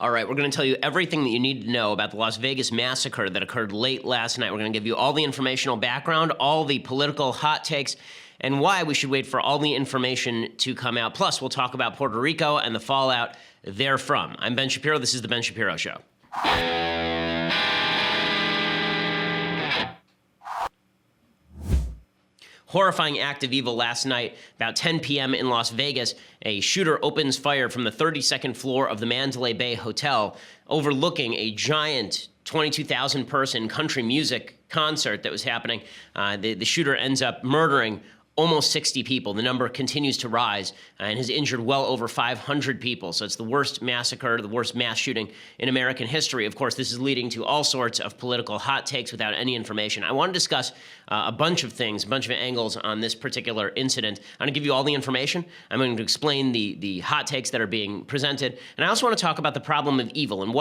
All right, we're going to tell you everything that you need to know about the Las Vegas massacre that occurred late last night. We're going to give you all the informational background, all the political hot takes, and why we should wait for all the information to come out. Plus, we'll talk about Puerto Rico and the fallout therefrom. I'm Ben Shapiro. This is The Ben Shapiro Show. Horrifying act of evil last night, about 10 p.m. in Las Vegas. A shooter opens fire from the 32nd floor of the Mandalay Bay Hotel, overlooking a giant 22,000 person country music concert that was happening. The shooter ends up murdering almost 60 people. The number continues to rise and has injured well over 500 people. So it's the worst massacre, the worst mass shooting in American history. Of course, this is leading to all sorts of political hot takes without any information. I want to discuss a bunch of things, a bunch of angles on this particular incident. I'm going to give you all the information. I'm going to explain the hot takes that are being presented. And I also want to talk about the problem of evil and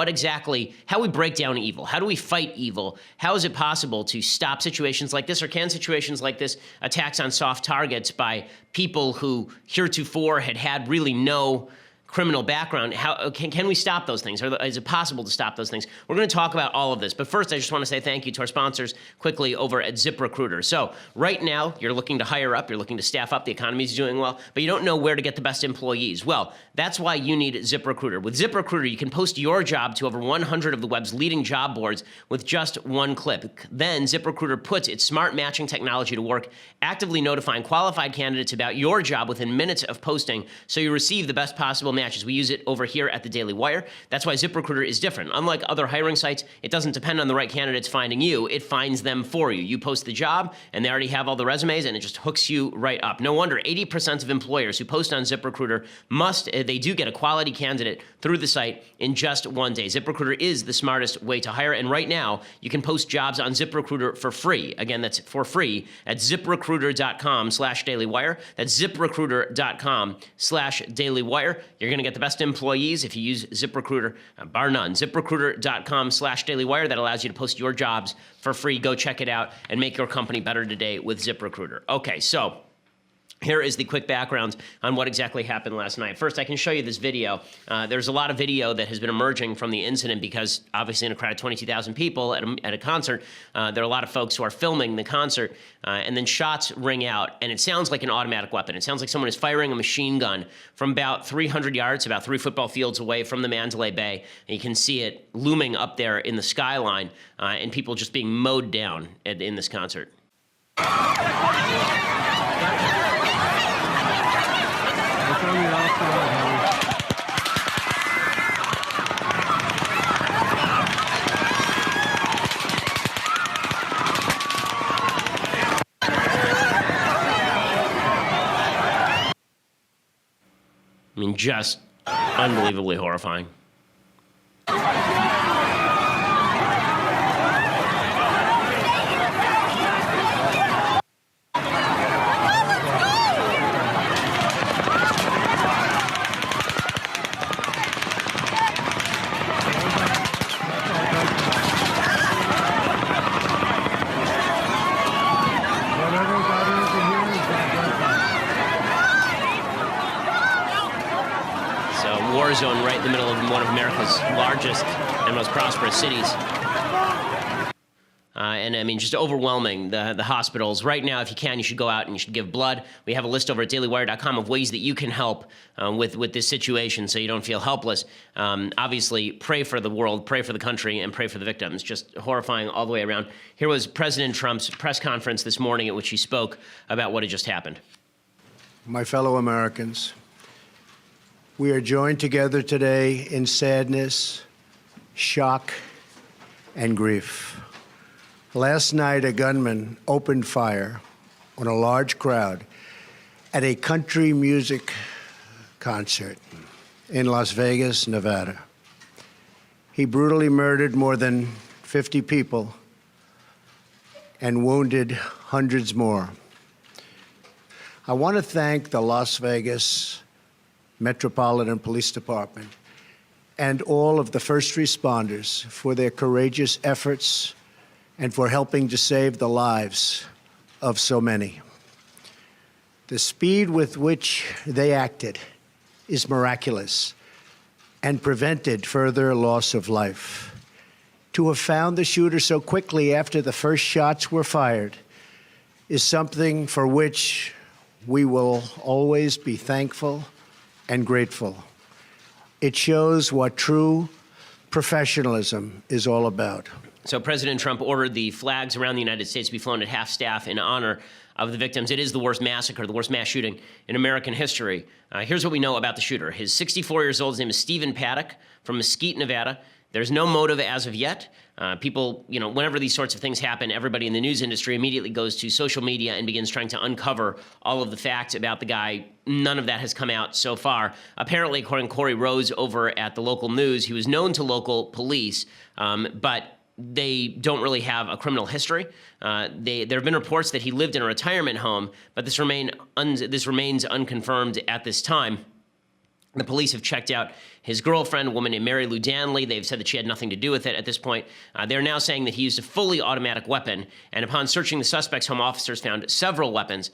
how we break down evil. How do we fight evil? How is it possible to stop situations like this, or can situations like this, attacks on soft targets by people who heretofore had really no criminal background, how can we stop those things? Or is it possible to stop those things? We're going to talk about all of this. But first, I just want to say thank you to our sponsors quickly over at ZipRecruiter. So right now, you're looking to hire up, you're looking to staff up, the economy is doing well, but you don't know where to get the best employees. Well, that's why you need ZipRecruiter. With ZipRecruiter, you can post your job to over 100 of the web's leading job boards with just one click. Then ZipRecruiter puts its smart matching technology to work, actively notifying qualified candidates about your job within minutes of posting, so you receive the best possible matches. We use it over here at the Daily Wire. That's why ZipRecruiter is different. Unlike other hiring sites, it doesn't depend on the right candidates finding you. It finds them for you. You post the job, and they already have all the resumes, and it just hooks you right up. No wonder 80% of employers who post on ZipRecruiter they do get a quality candidate through the site in just one day. ZipRecruiter is the smartest way to hire, and right now, you can post jobs on ZipRecruiter for free. Again, that's for free at ZipRecruiter.com/dailywire. That's ZipRecruiter.com/dailywire. You're going to get the best employees if you use ZipRecruiter, bar none. ZipRecruiter.com/dailywire. That allows you to post your jobs for free. Go check it out and make your company better today with ZipRecruiter. Okay, so here is the quick background on what exactly happened last night. First, I can show you this video. There's a lot of video that has been emerging from the incident because obviously in a crowd of 22,000 people at a concert, there are a lot of folks who are filming the concert, and then shots ring out, and it sounds like an automatic weapon. It sounds like someone is firing a machine gun from about 300 yards, about 3 football fields away from the Mandalay Bay, and you can see it looming up there in the skyline, and people just being mowed down in this concert. I mean, just unbelievably horrifying. War zone right in the middle of one of America's largest and most prosperous cities. And I mean, just overwhelming, the hospitals. Right now, if you can, you should go out and you should give blood. We have a list over at dailywire.com of ways that you can help with this situation so you don't feel helpless. Obviously, pray for the world, pray for the country, and pray for the victims. Just horrifying all the way around. Here was President Trump's press conference this morning at which he spoke about what had just happened. My fellow Americans, we are joined together today in sadness, shock, and grief. Last night, a gunman opened fire on a large crowd at a country music concert in Las Vegas, Nevada. He brutally murdered more than 50 people and wounded hundreds more. I want to thank the Las Vegas Metropolitan Police Department and all of the first responders for their courageous efforts and for helping to save the lives of so many. The speed with which they acted is miraculous, and prevented further loss of life. To have found the shooter so quickly after the first shots were fired is something for which we will always be thankful and grateful. It shows what true professionalism is all about. So President Trump ordered the flags around the United States to be flown at half-staff in honor of the victims. It is the worst massacre, the worst mass shooting in American history. Here's what we know about the shooter. His 64 years old, his name is Stephen Paddock from Mesquite, Nevada. There's no motive as of yet. People, whenever these sorts of things happen, everybody in the news industry immediately goes to social media and begins trying to uncover all of the facts about the guy. None of that has come out so far. Apparently, according to Corey Rose over at the local news, he was known to local police, but they don't really have a criminal history. There have been reports that he lived in a retirement home, but this remains unconfirmed at this time. The police have checked out his girlfriend, a woman named Mary Lou Danley. They've said that she had nothing to do with it at this point. They're now saying that he used a fully automatic weapon, and upon searching the suspect's home, officers found several weapons.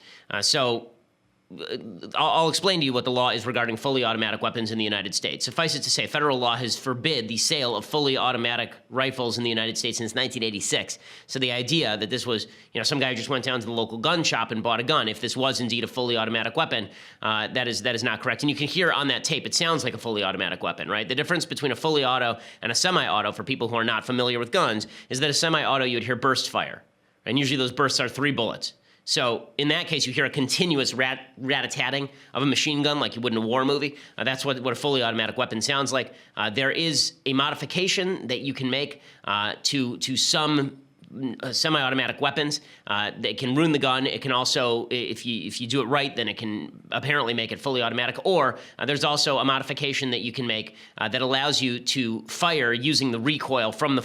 I'll explain to you what the law is regarding fully automatic weapons in the United States. Suffice it to say, federal law has forbid the sale of fully automatic rifles in the United States since 1986. So the idea that this was, some guy just went down to the local gun shop and bought a gun, if this was indeed a fully automatic weapon, that is not correct. And you can hear on that tape, it sounds like a fully automatic weapon, right? The difference between a fully auto and a semi-auto, for people who are not familiar with guns, is that a semi-auto, you would hear burst fire. And usually those bursts are 3 bullets. So in that case, you hear a continuous rat-a-tatting of a machine gun like you would in a war movie. That's what a fully automatic weapon sounds like. There is a modification that you can make to some semi-automatic weapons that can ruin the gun. It can also, if you do it right, then it can apparently make it fully automatic. Or there's also a modification that you can make that allows you to fire using the recoil from the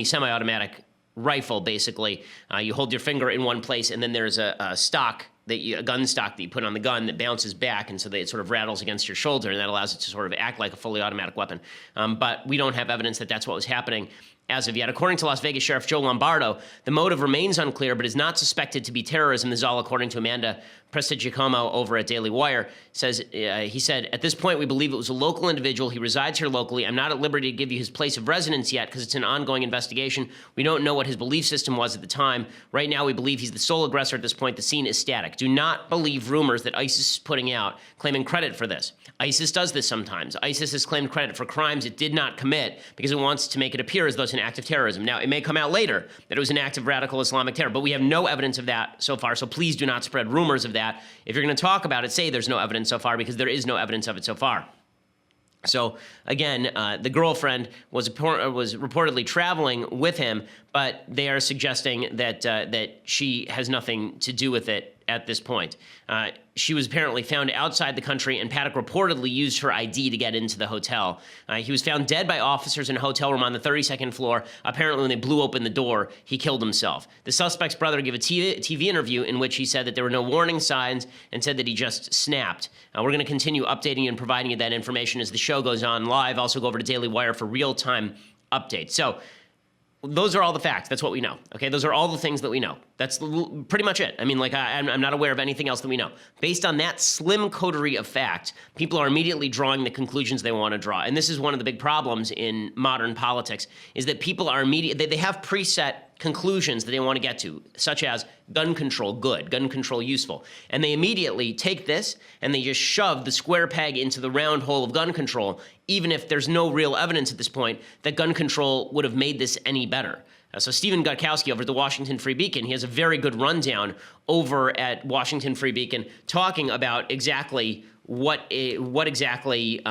semi-automatic rifle. Basically, you hold your finger in one place, and then there's a gun stock that you put on the gun that bounces back, and so it sort of rattles against your shoulder, and that allows it to sort of act like a fully automatic weapon. But we don't have evidence that that's what was happening as of yet. According to Las Vegas Sheriff Joe Lombardo, the motive remains unclear, but is not suspected to be terrorism. This is all according to Amanda Prestigiacomo over at Daily Wire. He said, at this point, we believe it was a local individual. He resides here locally. I'm not at liberty to give you his place of residence yet because it's an ongoing investigation. We don't know what his belief system was at the time. Right now, we believe he's the sole aggressor at this point. The scene is static. Do not believe rumors that ISIS is putting out claiming credit for this. ISIS does this sometimes. ISIS has claimed credit for crimes it did not commit because it wants to make it appear as though it's an act of terrorism. Now, it may come out later that it was an act of radical Islamic terror, but we have no evidence of that so far, so please do not spread rumors of that. If you're going to talk about it, say there's no evidence so far, because there is no evidence of it so far. So again, the girlfriend was reportedly traveling with him, but they are suggesting that she has nothing to do with it at this point. She was apparently found outside the country, and Paddock reportedly used her ID to get into the hotel. He was found dead by officers in a hotel room on the 32nd floor. Apparently, when they blew open the door, he killed himself. The suspect's brother gave a TV interview in which he said that there were no warning signs and said that he just snapped. We're going to continue updating you and providing you that information as the show goes on live. Also go over to Daily Wire for real-time updates. So those are all the facts. That's what we know. Okay, those are all the things that we know. That's pretty much it. I mean, I'm not aware of anything else that we know. Based on that slim coterie of fact, people are immediately drawing the conclusions they want to draw. And this is one of the big problems in modern politics, is that people are they have preset conclusions that they want to get to, such as gun control good, gun control useful. And they immediately take this and they just shove the square peg into the round hole of gun control, even if there's no real evidence at this point that gun control would have made this any better. So Stephen Gutkowski over at the Washington Free Beacon, he has a very good rundown over at Washington Free Beacon talking about exactly what exactly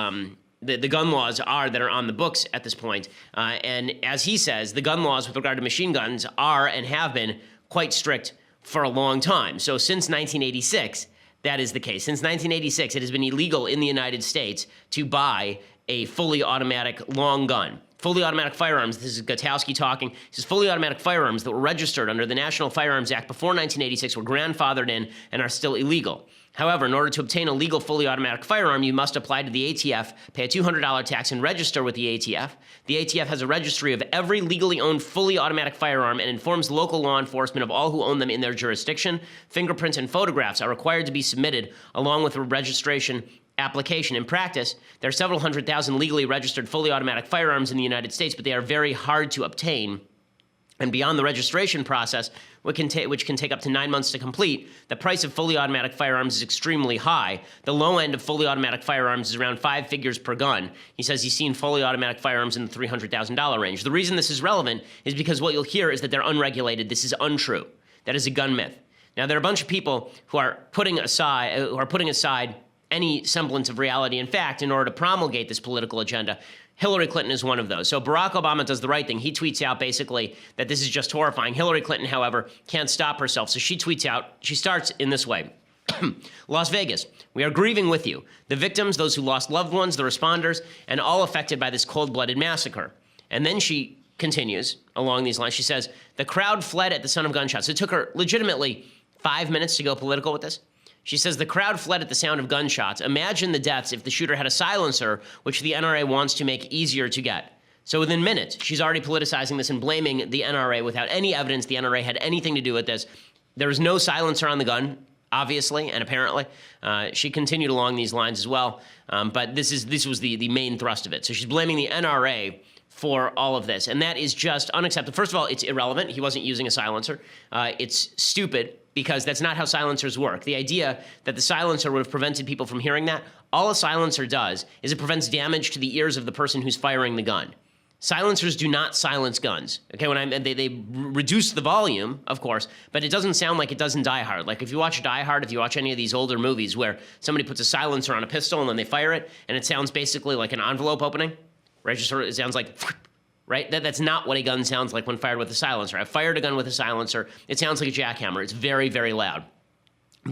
the gun laws are that are on the books at this point. And as he says, the gun laws with regard to machine guns are and have been quite strict for a long time. So since 1986, that is the case. Since 1986, it has been illegal in the United States to buy a fully automatic long gun. Fully automatic firearms, this is Gutkowski talking, he says fully automatic firearms that were registered under the National Firearms Act before 1986 were grandfathered in and are still illegal. However, in order to obtain a legal fully automatic firearm, you must apply to the ATF, pay a $200 tax, and register with the ATF. The ATF has a registry of every legally owned fully automatic firearm and informs local law enforcement of all who own them in their jurisdiction. Fingerprints and photographs are required to be submitted along with a registration application. In practice, there are several 100,000 legally registered fully automatic firearms in the United States, but they are very hard to obtain. And beyond the registration process, which can take up to 9 months to complete, the price of fully automatic firearms is extremely high. The low end of fully automatic firearms is around 5 figures per gun. He says he's seen fully automatic firearms in the $300,000 range. The reason this is relevant is because what you'll hear is that they're unregulated. This is untrue. That is a gun myth. Now, there are a bunch of people who are putting aside any semblance of reality and fact in order to promulgate this political agenda. Hillary Clinton is one of those. So Barack Obama does the right thing. He tweets out basically that this is just horrifying. Hillary Clinton, however, can't stop herself. So she tweets out, she starts in this way. Las Vegas, we are grieving with you. The victims, those who lost loved ones, the responders, and all affected by this cold-blooded massacre. And then she continues along these lines. She says, the crowd fled at the sound of gunshots. It took her legitimately 5 minutes to go political with this. She says the crowd fled at the sound of gunshots. Imagine the deaths if the shooter had a silencer, which the NRA wants to make easier to get. So within minutes, she's already politicizing this and blaming the NRA without any evidence the NRA had anything to do with this. There was no silencer on the gun, obviously, and apparently. She continued along these lines as well. But this was the main thrust of it. So she's blaming the NRA for all of this. And that is just unacceptable. First of all, it's irrelevant. He wasn't using a silencer. It's stupid, because that's not how silencers work. The idea that the silencer would have prevented people from hearing that, all a silencer does is it prevents damage to the ears of the person who's firing the gun. Silencers do not silence guns. Okay, they reduce the volume, of course, but it doesn't sound like it does in Die Hard. Like if you watch Die Hard, if you watch any of these older movies where somebody puts a silencer on a pistol and then they fire it, and it sounds basically like an envelope opening, right? Just sort of, it sounds like, right? That's not what a gun sounds like when fired with a silencer. I've fired a gun with a silencer. It sounds like a jackhammer. It's very, very loud.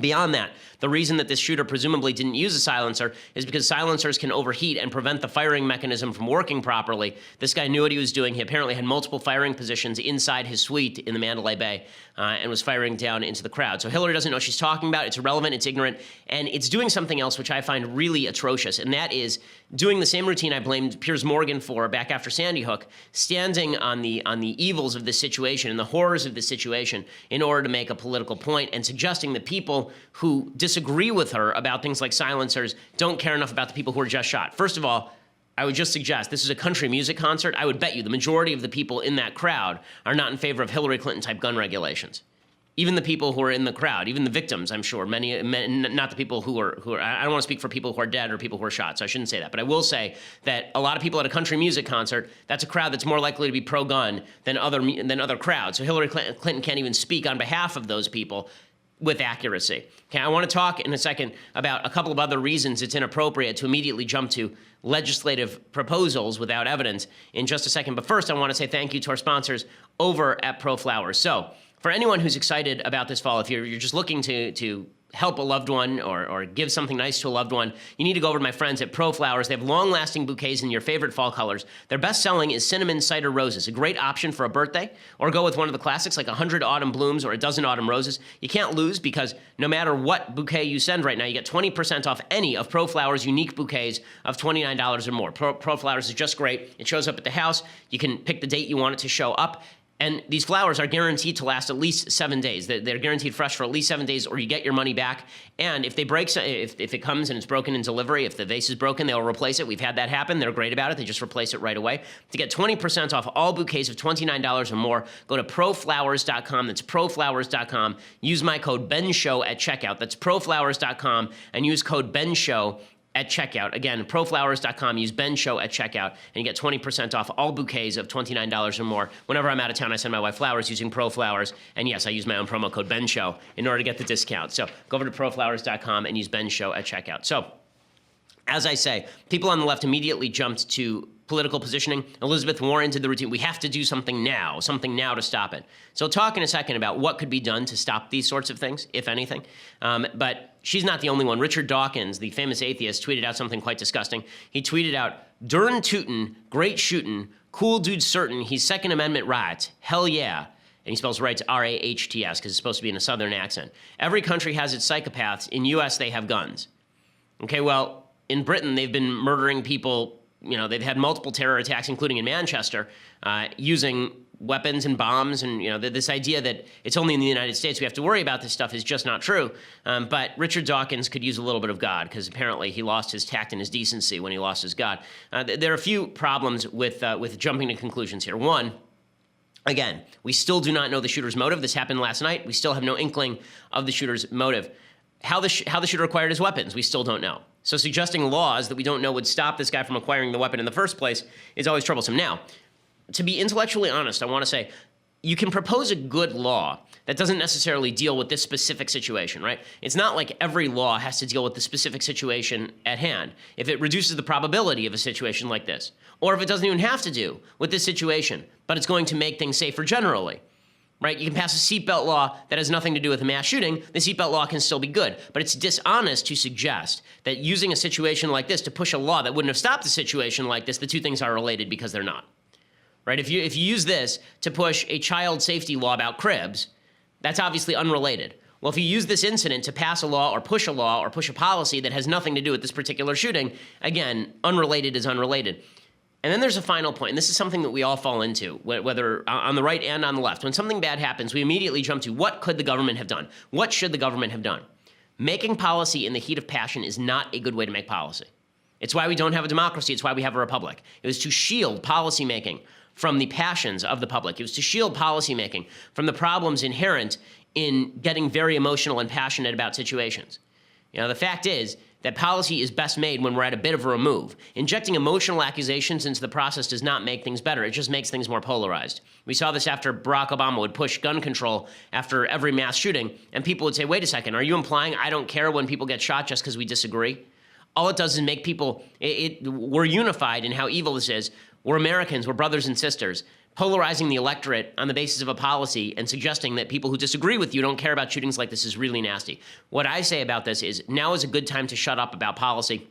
Beyond that, the reason that this shooter presumably didn't use a silencer is because silencers can overheat and prevent the firing mechanism from working properly. This guy knew what he was doing. He apparently had multiple firing positions inside his suite in the Mandalay Bay and was firing down into the crowd. So Hillary doesn't know what she's talking about. It's irrelevant. It's ignorant. And it's doing something else which I find really atrocious, and that is doing the same routine I blamed Piers Morgan for back after Sandy Hook, standing on the evils of this situation and the horrors of this situation in order to make a political point and suggesting that people who disagree with her about things like silencers don't care enough about the people who were just shot. First of all, I would just suggest this is a country music concert. I would bet you the majority of the people in that crowd are not in favor of Hillary Clinton-type gun regulations. Even the people who are in the crowd, even the victims, I'm sure, many, not the people who are, I don't want to speak for people who are dead or people who are shot, so I shouldn't say that. But I will say that a lot of people at a country music concert, that's a crowd that's more likely to be pro-gun than other crowds. So Hillary Clinton can't even speak on behalf of those people with accuracy. Okay, I want to talk in a second about a couple of other reasons it's inappropriate to immediately jump to legislative proposals without evidence in just a second. But first, I want to say thank you to our sponsors over at ProFlowers. So, for anyone who's excited about this fall, if you're just looking to help a loved one or give something nice to a loved one, you need to go over to my friends at ProFlowers. They have long-lasting bouquets in your favorite fall colors. Their best-selling is Cinnamon Cider Roses, a great option for a birthday, or go with one of the classics like 100 Autumn Blooms or a dozen Autumn Roses. You can't lose because no matter what bouquet you send right now, you get 20% off any of ProFlowers' unique bouquets of $29 or more. ProFlowers is just great. It shows up at the house. You can pick the date you want it to show up. And these flowers are guaranteed to last at least 7 days. They're guaranteed fresh for at least 7 days, or you get your money back. And if they break, if it comes and it's broken in delivery, if the vase is broken, they'll replace it. We've had that happen. They're great about it. They just replace it right away. To get 20% off all bouquets of $29 or more, go to proflowers.com. That's proflowers.com. Use my code BENSHOW at checkout. That's proflowers.com, and use code BENSHOW at checkout. Again, proflowers.com, use BENSHOW at checkout, and you get 20% off all bouquets of $29 or more. Whenever I'm out of town, I send my wife flowers using ProFlowers, and yes, I use my own promo code BENSHOW in order to get the discount. So go over to proflowers.com and use BENSHOW at checkout. So, as I say, people on the left immediately jumped to political positioning. Elizabeth Warren did the routine. We have to do something now to stop it. So I'll talk in a second about what could be done to stop these sorts of things, if anything. But she's not the only one. Richard Dawkins, the famous atheist, tweeted out something quite disgusting. He tweeted out, "Dern tootin', great shootin', cool dude certain, he's Second Amendment right, hell yeah." And he spells rights R-A-H-T-S because it's supposed to be in a southern accent. Every country has its psychopaths. In U.S., they have guns. Okay, well, in Britain, they've been murdering people they've had multiple terror attacks, including in Manchester, using weapons and bombs, and this idea that it's only in the United States we have to worry about this stuff is just not true. But Richard Dawkins could use a little bit of God, because apparently he lost his tact and his decency when he lost his God. There are a few problems with jumping to conclusions here. One, again, we still do not know the shooter's motive. This happened last night. We still have no inkling of the shooter's motive. How the shooter acquired his weapons, we still don't know. So suggesting laws that we don't know would stop this guy from acquiring the weapon in the first place is always troublesome. Now, to be intellectually honest, I want to say you can propose a good law that doesn't necessarily deal with this specific situation, right? It's not like every law has to deal with the specific situation at hand. If it reduces the probability of a situation like this, or if it doesn't even have to do with this situation, but it's going to make things safer generally, right? You can pass a seatbelt law that has nothing to do with a mass shooting. The seatbelt law can still be good, but it's dishonest to suggest that using a situation like this to push a law that wouldn't have stopped a situation like this, the two things are related, because they're not. Right? If you use this to push a child safety law about cribs, that's obviously unrelated. Well, if you use this incident to pass a law or push a policy that has nothing to do with this particular shooting, again, unrelated is unrelated. And then there's a final point, and this is something that we all fall into, whether on the right and on the left. When something bad happens, we immediately jump to, what could the government have done? What should the government have done? Making policy in the heat of passion is not a good way to make policy. It's why we don't have a democracy. It's why we have a republic. It was to shield policymaking from the passions of the public. It was to shield policymaking from the problems inherent in getting very emotional and passionate about situations. The fact is that policy is best made when we're at a bit of a remove. Injecting emotional accusations into the process does not make things better. It just makes things more polarized. We saw this after Barack Obama would push gun control after every mass shooting, and people would say, wait a second, are you implying I don't care when people get shot just because we disagree? All it does is make people, we're unified in how evil this is. We're Americans, we're brothers and sisters. Polarizing the electorate on the basis of a policy and suggesting that people who disagree with you don't care about shootings like this is really nasty. What I say about this is now is a good time to shut up about policy.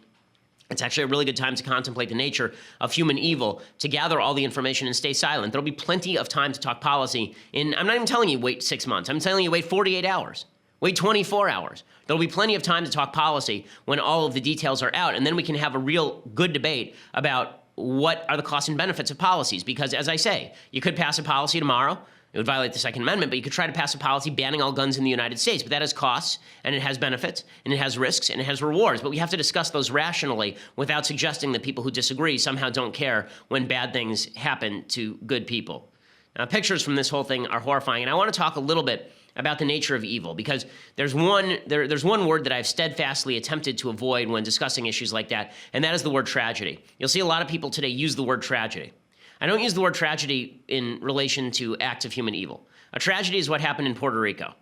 It's actually a really good time to contemplate the nature of human evil, to gather all the information and stay silent. There'll be plenty of time to talk policy. I'm not even telling you wait 6 months. I'm telling you wait 48 hours. Wait 24 hours. There'll be plenty of time to talk policy when all of the details are out, and then we can have a real good debate about what are the costs and benefits of policies. Because, as I say, you could pass a policy tomorrow. It would violate the Second Amendment, but you could try to pass a policy banning all guns in the United States. But that has costs, and it has benefits, and it has risks, and it has rewards. But we have to discuss those rationally without suggesting that people who disagree somehow don't care when bad things happen to good people. Now, pictures from this whole thing are horrifying, and I want to talk a little bit about the nature of evil, because there's one word that I've steadfastly attempted to avoid when discussing issues like that, and that is the word tragedy. You'll see a lot of people today use the word tragedy. I don't use the word tragedy in relation to acts of human evil. A tragedy is what happened in Puerto Rico.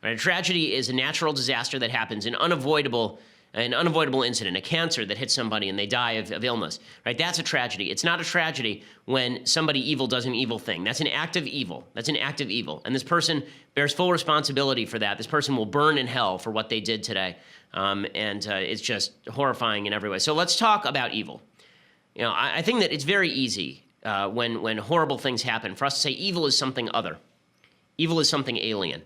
Right? A tragedy is a natural disaster that happens, an unavoidable incident, a cancer that hits somebody and they die of illness. Right? That's a tragedy. It's not a tragedy when somebody evil does an evil thing. That's an act of evil. That's an act of evil. And this person bears full responsibility for that. This person will burn in hell for what they did today. It's just horrifying in every way. So let's talk about evil. I think that it's very easy when horrible things happen for us to say evil is something other. Evil is something alien.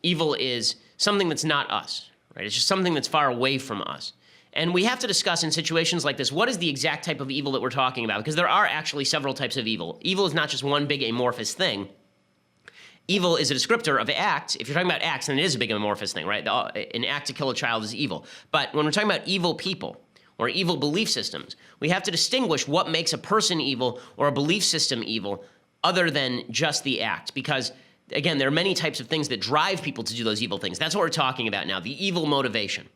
Evil is something that's not us. Right? It's just something that's far away from us. And we have to discuss in situations like this, what is the exact type of evil that we're talking about? Because there are actually several types of evil. Evil is not just one big amorphous thing. Evil is a descriptor of acts. If you're talking about acts, then it is a big amorphous thing, right? An act to kill a child is evil. But when we're talking about evil people or evil belief systems, we have to distinguish what makes a person evil or a belief system evil other than just the act. Because again, there are many types of things that drive people to do those evil things. That's what we're talking about now, the evil motivation.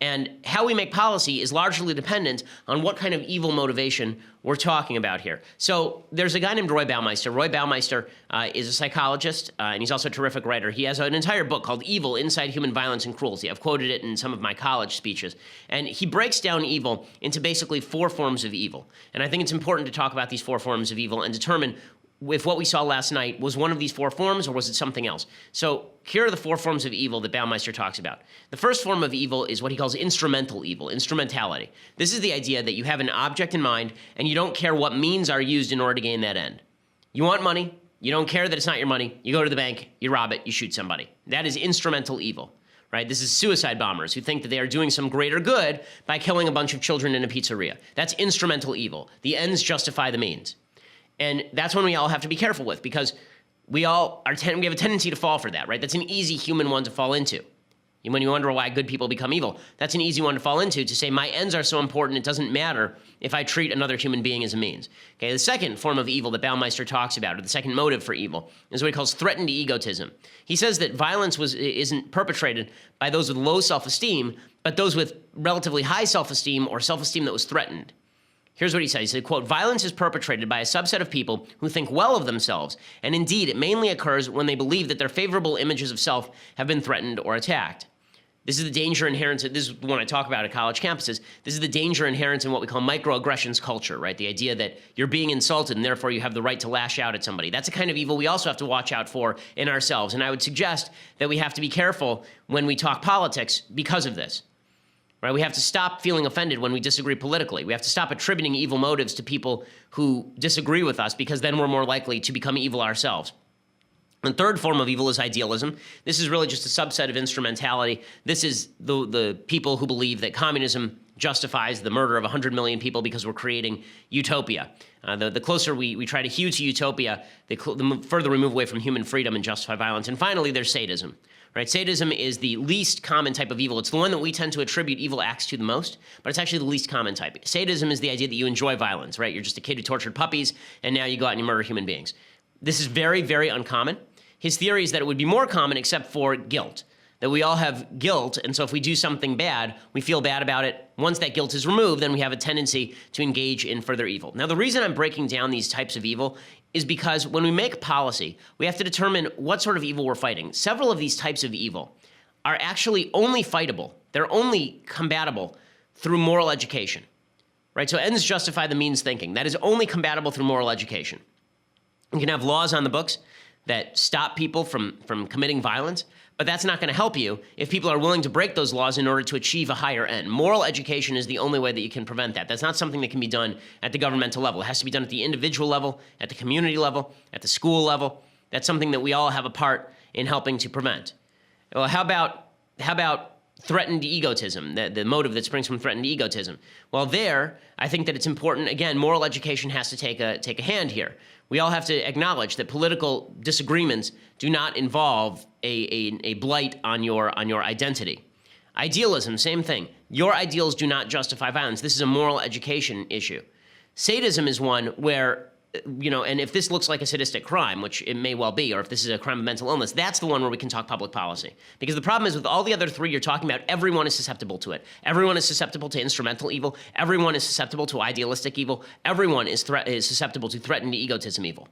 And how we make policy is largely dependent on what kind of evil motivation we're talking about here. So there's a guy named Roy Baumeister. Roy Baumeister is a psychologist, and he's also a terrific writer. He has an entire book called Evil, Inside Human Violence and Cruelty. I've quoted it in some of my college speeches. And he breaks down evil into basically 4 forms of evil. And I think it's important to talk about these 4 forms of evil and determine if what we saw last night was one of these 4 forms or was it something else. So here are the 4 forms of evil that Baumeister talks about. The first form of evil is what he calls instrumental evil, instrumentality. This is the idea that you have an object in mind and you don't care what means are used in order to gain that end. You want money, you don't care that it's not your money, you go to the bank, you rob it, you shoot somebody. That is instrumental evil. right? This is suicide bombers who think that they are doing some greater good by killing a bunch of children in a pizzeria. That's instrumental evil. The ends justify the means. And that's one we all have to be careful with, because we have a tendency to fall for that, right? That's an easy human one to fall into. And when you wonder why good people become evil, that's an easy one to fall into, to say my ends are so important it doesn't matter if I treat another human being as a means. Okay, the second form of evil that Baumeister talks about, or the second motive for evil, is what he calls threatened egotism. He says that violence isn't perpetrated by those with low self-esteem, but those with relatively high self-esteem or self-esteem that was threatened. Here's what he said. He said, quote, "Violence is perpetrated by a subset of people who think well of themselves, and indeed it mainly occurs when they believe that their favorable images of self have been threatened or attacked. This is the danger inherent, this is the one I talk about at college campuses, this is the danger inherent in what we call microaggressions culture, right? The idea that you're being insulted and therefore you have the right to lash out at somebody. That's a kind of evil we also have to watch out for in ourselves. And I would suggest that we have to be careful when we talk politics because of this. Right? We have to stop feeling offended when we disagree politically. We have to stop attributing evil motives to people who disagree with us, because then we're more likely to become evil ourselves. The third form of evil is idealism. This is really just a subset of instrumentality. This is the people who believe that communism justifies the murder of 100 million people because we're creating utopia. The closer we try to hew to utopia, the further we move away from human freedom and justify violence. And finally, there's sadism. Right? Sadism is the least common type of evil. It's the one that we tend to attribute evil acts to the most, but it's actually the least common type. Sadism is the idea that you enjoy violence, right? You're just a kid who tortured puppies, and now you go out and you murder human beings. This is very, very uncommon. His theory is that it would be more common except for guilt, that we all have guilt, and so if we do something bad, we feel bad about it. Once that guilt is removed, then we have a tendency to engage in further evil. Now, the reason I'm breaking down these types of evil is because when we make policy, we have to determine what sort of evil we're fighting. Several of these types of evil are actually only fightable. They're only combatable through moral education, right? So ends justify the means thinking. That is only combatable through moral education. You can have laws on the books that stop people from committing violence, but that's not going to help you if people are willing to break those laws in order to achieve a higher end. Moral education is the only way that you can prevent that. That's not something that can be done at the governmental level. It has to be done at the individual level, at the community level, at the school level. That's something that we all have a part in helping to prevent. Well, how about threatened egotism, the motive that springs from threatened egotism? Well, there, I think that it's important, again, moral education has to take a hand here. We all have to acknowledge that political disagreements do not involve a blight on your identity. Idealism, same thing. Your ideals do not justify violence. This is a moral education issue. Sadism is one where, and if this looks like a sadistic crime, which it may well be, or if this is a crime of mental illness, that's the one where we can talk public policy. Because the problem is with all the other three you're talking about, everyone is susceptible to it. Everyone is susceptible to instrumental evil. Everyone is susceptible to idealistic evil. Everyone is susceptible to threatened egotism evil.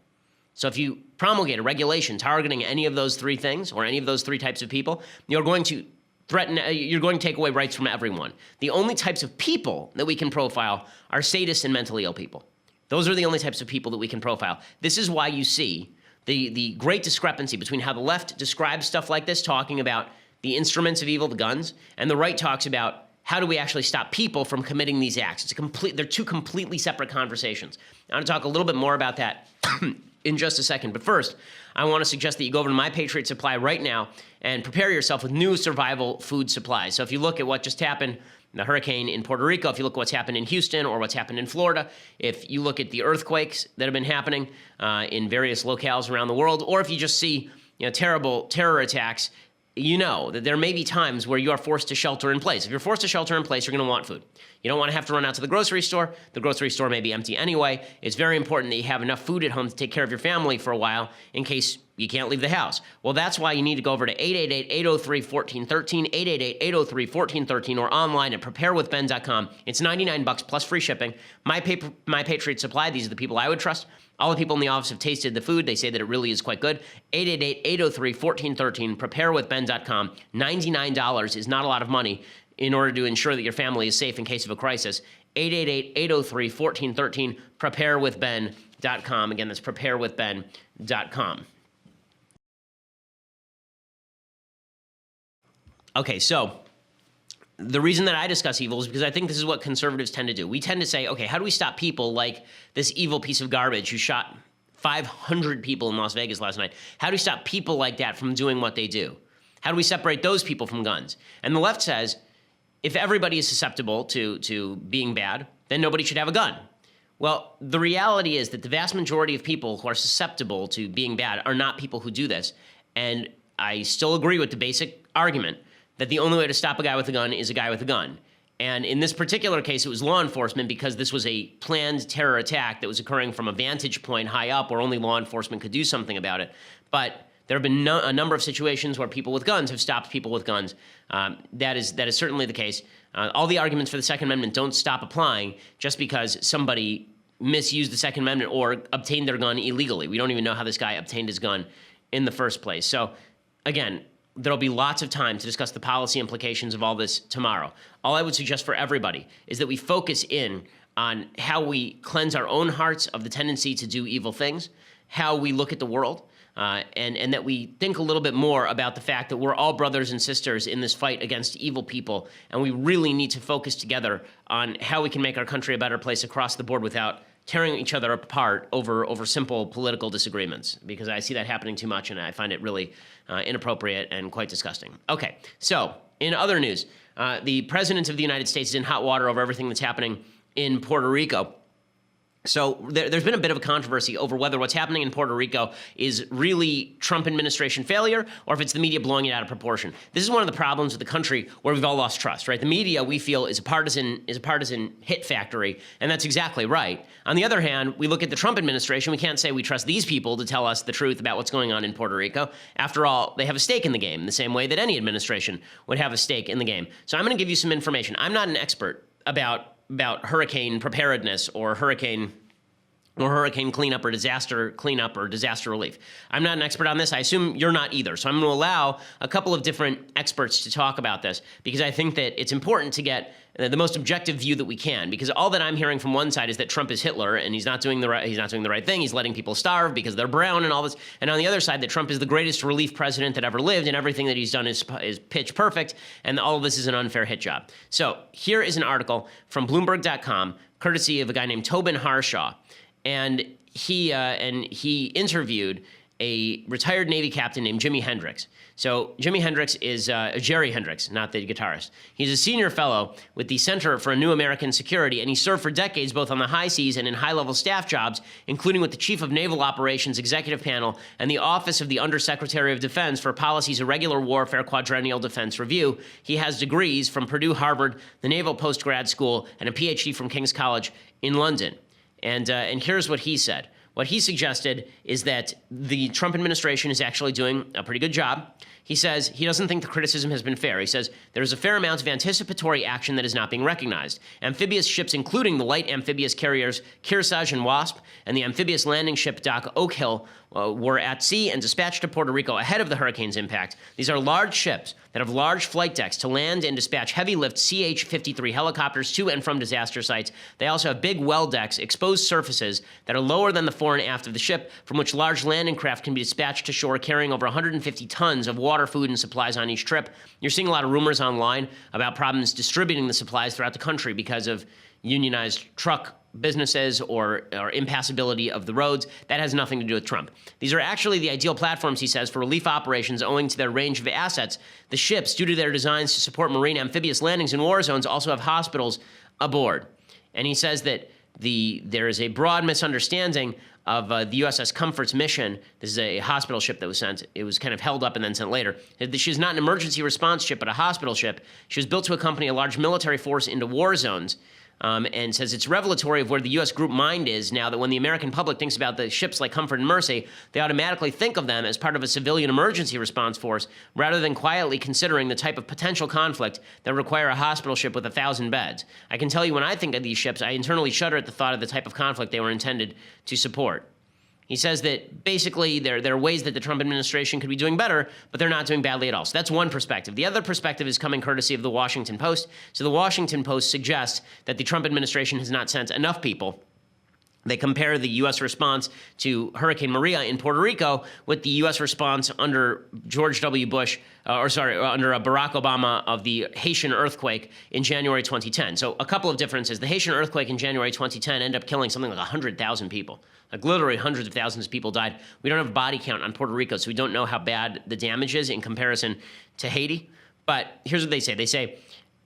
So if you promulgate a regulation targeting any of those three things, or any of those three types of people, you're going to take away rights from everyone. The only types of people that we can profile are sadists and mentally ill people. Those are the only types of people that we can profile. This is why you see the great discrepancy between how the left describes stuff like this, talking about the instruments of evil, the guns, and the right talks about how do we actually stop people from committing these acts. They're two completely separate conversations. I want to talk a little bit more about that in just a second. But first, I want to suggest that you go over to My Patriot Supply right now and prepare yourself with new survival food supplies. So if you look at what just happened, the hurricane in Puerto Rico, if you look at what's happened in Houston or what's happened in Florida, if you look at the earthquakes that have been happening in various locales around the world, or if you just see terrible terror attacks, you know that there may be times where you are forced to shelter in place. If you're forced to shelter in place, you're going to want food. You don't want to have to run out to the grocery store. The grocery store may be empty anyway. It's very important that you have enough food at home to take care of your family for a while in case you can't leave the house. Well, that's why you need to go over to 888-803-1413, 888-803-1413, or online at preparewithben.com. It's $99 plus free shipping. My Patriot Supply, these are the people I would trust. All the people in the office have tasted the food. They say that it really is quite good. 888-803-1413, preparewithben.com. $99 is not a lot of money in order to ensure that your family is safe in case of a crisis. 888-803-1413, preparewithben.com. Again, that's preparewithben.com. Okay, so the reason that I discuss evil is because I think this is what conservatives tend to do. We tend to say, okay, how do we stop people like this evil piece of garbage who shot 500 people in Las Vegas last night? How do we stop people like that from doing what they do? How do we separate those people from guns? And the left says, if everybody is susceptible to being bad, then nobody should have a gun. Well, the reality is that the vast majority of people who are susceptible to being bad are not people who do this. And I still agree with the basic argument that the only way to stop a guy with a gun is a guy with a gun. And in this particular case, it was law enforcement because this was a planned terror attack that was occurring from a vantage point high up where only law enforcement could do something about it. But there have been a number of situations where people with guns have stopped people with guns. That is certainly the case. All the arguments for the Second Amendment don't stop applying just because somebody misused the Second Amendment or obtained their gun illegally. We don't even know how this guy obtained his gun in the first place. So, again, there'll be lots of time to discuss the policy implications of all this tomorrow. All I would suggest for everybody is that we focus in on how we cleanse our own hearts of the tendency to do evil things, how we look at the world, and that we think a little bit more about the fact that we're all brothers and sisters in this fight against evil people, and we really need to focus together on how we can make our country a better place across the board without tearing each other apart over simple political disagreements, because I see that happening too much, and I find it really inappropriate and quite disgusting. Okay, so in other news, the President of the United States is in hot water over everything that's happening in Puerto Rico. So there's been a bit of a controversy over whether what's happening in Puerto Rico is really Trump administration failure or if it's the media blowing it out of proportion. This is one of the problems with the country where we've all lost trust, right? The media, we feel, is a partisan hit factory, and that's exactly right. On the other hand, we look at the Trump administration, we can't say we trust these people to tell us the truth about what's going on in Puerto Rico. After all, they have a stake in the game, the same way that any administration would have a stake in the game. So I'm going to give you some information. I'm not an expert about hurricane preparedness or hurricane cleanup or disaster relief. I'm not an expert on this. I assume you're not either. So I'm going to allow a couple of different experts to talk about this because I think that it's important to get the most objective view that we can, because all that I'm hearing from one side is that Trump is Hitler and he's not doing the right thing. He's letting people starve because they're brown and all this. And on the other side, that Trump is the greatest relief president that ever lived and everything that he's done is pitch perfect, and all of this is an unfair hit job. So here is an article from Bloomberg.com, courtesy of a guy named Tobin Harshaw. And he interviewed a retired Navy captain named Jimi Hendrix. So Jimi Hendrix is Jerry Hendrix, not the guitarist. He's a senior fellow with the Center for New American Security, and he served for decades both on the high seas and in high-level staff jobs, including with the Chief of Naval Operations Executive Panel and the Office of the Undersecretary of Defense for Policy's Irregular Warfare Quadrennial Defense Review. He has degrees from Purdue, Harvard, the Naval Postgrad School, and a PhD from King's College in London. And here's what he said. What he suggested is that the Trump administration is actually doing a pretty good job. He says he doesn't think the criticism has been fair. He says there's a fair amount of anticipatory action that is not being recognized. Amphibious ships, including the light amphibious carriers Kearsarge and Wasp, and the amphibious landing ship Doc Oak Hill, were at sea and dispatched to Puerto Rico ahead of the hurricane's impact. These are large ships that have large flight decks to land and dispatch heavy-lift CH-53 helicopters to and from disaster sites. They also have big well decks, exposed surfaces that are lower than the fore and aft of the ship, from which large landing craft can be dispatched to shore carrying over 150 tons of water, food, and supplies on each trip. You're seeing a lot of rumors online about problems distributing the supplies throughout the country because of unionized truck businesses or impassability of the roads. That has nothing to do with Trump. These are actually the ideal platforms, he says, for relief operations owing to their range of assets. The ships, due to their designs to support marine amphibious landings in war zones, also have hospitals aboard. And he says that there is a broad misunderstanding of the USS Comfort's mission. This is a hospital ship that was sent. It was kind of held up and then sent later. She's not an emergency response ship, but a hospital ship. She was built to accompany a large military force into war zones. And says it's revelatory of where the U.S. group mind is now that when the American public thinks about the ships like Comfort and Mercy, they automatically think of them as part of a civilian emergency response force rather than quietly considering the type of potential conflict that require a hospital ship with 1,000 beds. I can tell you when I think of these ships, I internally shudder at the thought of the type of conflict they were intended to support. He says that basically there are ways that the Trump administration could be doing better, but they're not doing badly at all. So that's one perspective. The other perspective is coming courtesy of the Washington Post. So the Washington Post suggests that the Trump administration has not sent enough people They compare the U.S. response to Hurricane Maria in Puerto Rico with the U.S. response under George W. Bush, under Barack Obama of the Haitian earthquake in January 2010. So a couple of differences. The Haitian earthquake in January 2010 ended up killing something like 100,000 people. Like literally hundreds of thousands of people died. We don't have a body count on Puerto Rico, so we don't know how bad the damage is in comparison to Haiti. But here's what they say. They say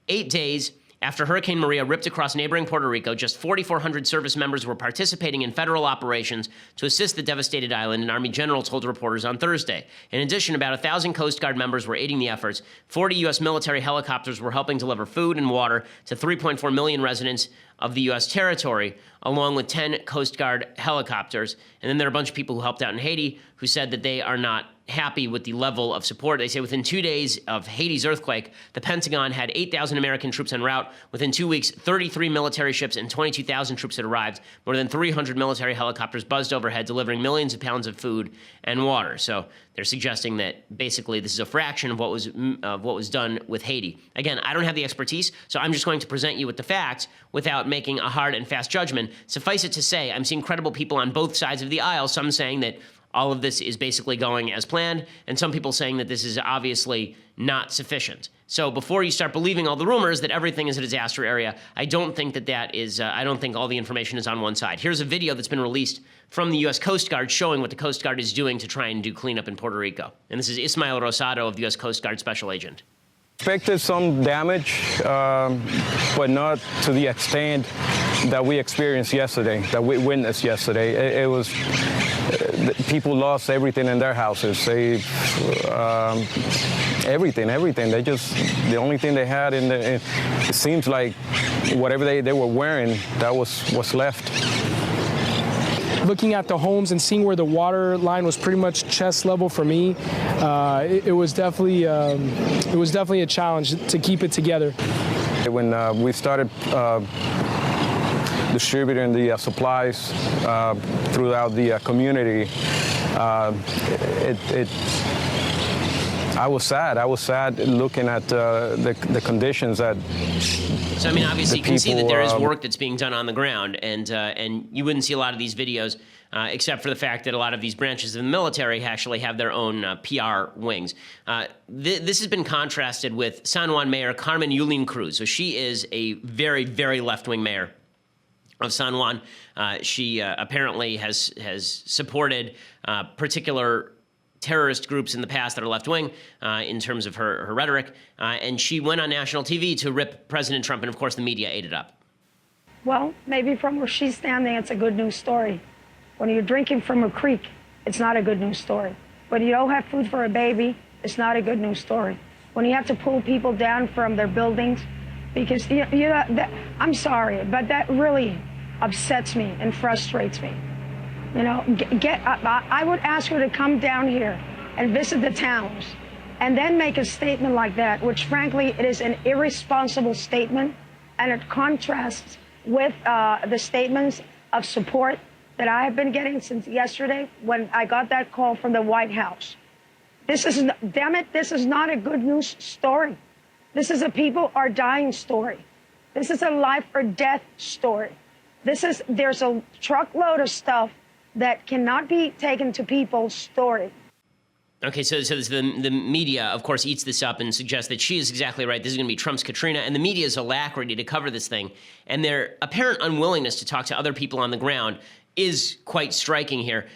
8 days after Hurricane Maria ripped across neighboring Puerto Rico, just 4,400 service members were participating in federal operations to assist the devastated island, an Army general told reporters on Thursday. In addition, about 1,000 Coast Guard members were aiding the efforts. 40 U.S. military helicopters were helping deliver food and water to 3.4 million residents of the U.S. territory, along with 10 Coast Guard helicopters. And then there are a bunch of people who helped out in Haiti who said that they are not happy with the level of support. They say within 2 days of Haiti's earthquake, the Pentagon had 8,000 American troops en route. Within 2 weeks, 33 military ships and 22,000 troops had arrived. More than 300 military helicopters buzzed overhead, delivering millions of pounds of food and water. So they're suggesting that basically this is a fraction of what was done with Haiti. Again, I don't have the expertise, so I'm just going to present you with the facts without making a hard and fast judgment. Suffice it to say, I'm seeing credible people on both sides of the aisle, some saying that all of this is basically going as planned, and some people saying that this is obviously not sufficient. So before you start believing all the rumors that everything is a disaster area, I don't think I don't think all the information is on one side. Here's a video that's been released from the U.S. Coast Guard showing what the Coast Guard is doing to try and do cleanup in Puerto Rico. And this is Ismael Rosado of the U.S. Coast Guard Special Agent. Expected some damage, but not to the extent that we experienced yesterday, that we witnessed yesterday. It was people lost everything in their houses. Everything. They just, the only thing they had it seems like whatever they were wearing, that was left. Looking at the homes and seeing where the water line was pretty much chest level for me, it was definitely a challenge to keep it together. When we started distributing the supplies throughout the community, I was sad. I was sad looking at the conditions that. So I mean, obviously, you can see that there is work that's being done on the ground, and you wouldn't see a lot of these videos, except for the fact that a lot of these branches of the military actually have their own PR wings. This has been contrasted with San Juan Mayor Carmen Yulín Cruz. So she is a very, very left-wing mayor of San Juan. She apparently has supported particular terrorist groups in the past that are left-wing in terms of her rhetoric. And she went on national TV to rip President Trump, and of course the media ate it up. Well, maybe from where she's standing, it's a good news story. When you're drinking from a creek, it's not a good news story. When you don't have food for a baby, it's not a good news story. When you have to pull people down from their buildings, because I'm sorry, but that really upsets me and frustrates me. You know, I would ask her to come down here and visit the towns and then make a statement like that, which frankly, it is an irresponsible statement, and it contrasts with the statements of support that I have been getting since yesterday when I got that call from the White House. Damn it, this is not a good news story. This is a people are dying story. This is a life or death story. There's a truckload of stuff that cannot be taken to people's story. Okay, so the media, of course, eats this up and suggests that she is exactly right. This is going to be Trump's Katrina, and the media's alacrity to cover this thing. And their apparent unwillingness to talk to other people on the ground is quite striking here.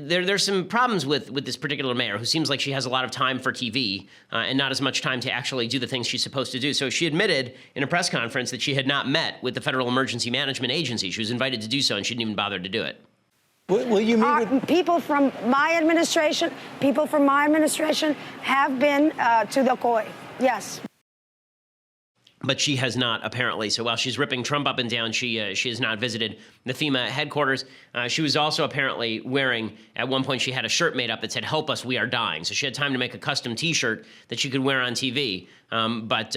There's some problems with this particular mayor, who seems like she has a lot of time for TV and not as much time to actually do the things she's supposed to do. So she admitted in a press conference that she had not met with the Federal Emergency Management Agency. She was invited to do so, and she didn't even bother to do it. Will you meet with people from my administration? People from my administration have been to the COI. Yes. But she has not, apparently. So while she's ripping Trump up and down, she has not visited the FEMA headquarters. She was also apparently wearing, at one point she had a shirt made up that said, "Help us, we are dying." So she had time to make a custom T-shirt that she could wear on TV. But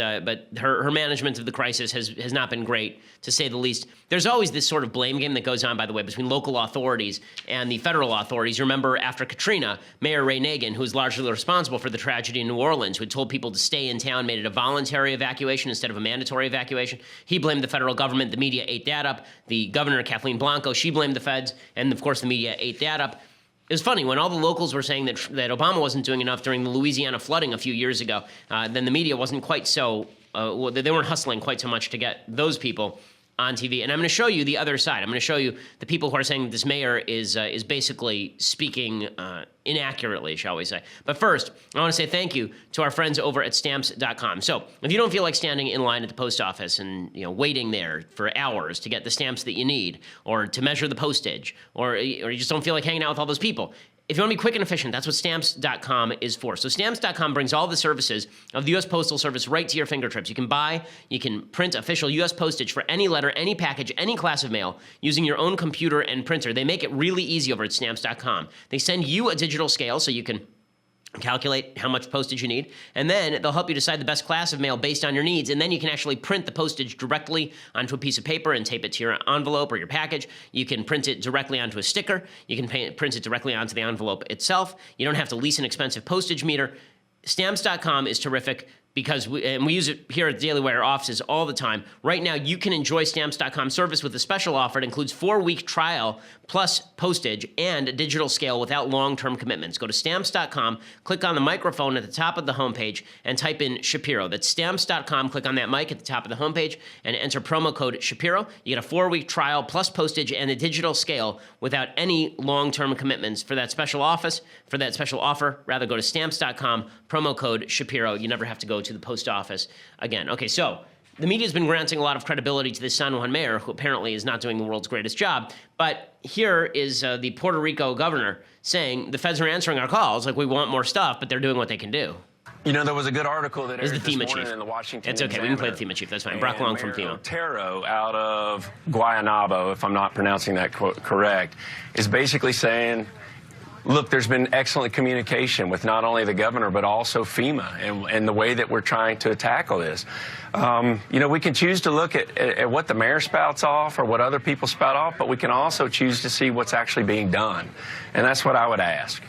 her management of the crisis has not been great, to say the least. There's always this sort of blame game that goes on, by the way, between local authorities and the federal authorities. You remember after Katrina, Mayor Ray Nagin, who was largely responsible for the tragedy in New Orleans, who had told people to stay in town, made it a voluntary evacuation instead of a mandatory evacuation. He blamed the federal government. The media ate that up. The governor, Kathleen Blanco, she blamed the feds. And, of course, the media ate that up. It was funny, when all the locals were saying that Obama wasn't doing enough during the Louisiana flooding a few years ago, then the media wasn't quite so, they weren't hustling quite so much to get those people on TV. And I'm going to show you the other side. I'm going to show you the people who are saying that this mayor is basically speaking inaccurately, shall we say. But first, I want to say thank you to our friends over at Stamps.com. So if you don't feel like standing in line at the post office and waiting there for hours to get the stamps that you need, or to measure the postage, or you just don't feel like hanging out with all those people, if you want to be quick and efficient, that's what Stamps.com is for. So Stamps.com brings all the services of the U.S. Postal Service right to your fingertips. You can print official U.S. postage for any letter, any package, any class of mail using your own computer and printer. They make it really easy over at Stamps.com. They send you a digital scale so you can calculate how much postage you need, and then they'll help you decide the best class of mail based on your needs, and then you can actually print the postage directly onto a piece of paper and tape it to your envelope or your package. You can print it directly onto a sticker. You can print it directly onto the envelope itself. You don't have to lease an expensive postage meter. Stamps.com is terrific because we use it here at the Daily Wire offices all the time. Right now, you can enjoy Stamps.com service with a special offer. It includes 4-week trial plus postage and a digital scale without long-term commitments. Go to Stamps.com, click on the microphone at the top of the homepage, and type in Shapiro. That's Stamps.com. Click on that mic at the top of the homepage and enter promo code Shapiro. You get a 4-week trial plus postage and a digital scale without any long-term commitments. For that special offer, go to Stamps.com, promo code Shapiro. You never have to go to the post office again. Okay, so the media's been granting a lot of credibility to this San Juan mayor, who apparently is not doing the world's greatest job. But here is the Puerto Rico governor saying the feds are answering our calls, like we want more stuff, but they're doing what they can do. There was a good article that aired the this FEMA morning chief. in the Washington It's okay, Examiner. we can play the FEMA chief, that's fine. Brock Long from Mayor FEMA. Otero out of Guaynabo, if I'm not pronouncing that correct, is basically saying, look, there's been excellent communication with not only the governor, but also FEMA and the way that we're trying to tackle this. We can choose to look at what the mayor spouts off or what other people spout off, but we can also choose to see what's actually being done. And that's what I would ask.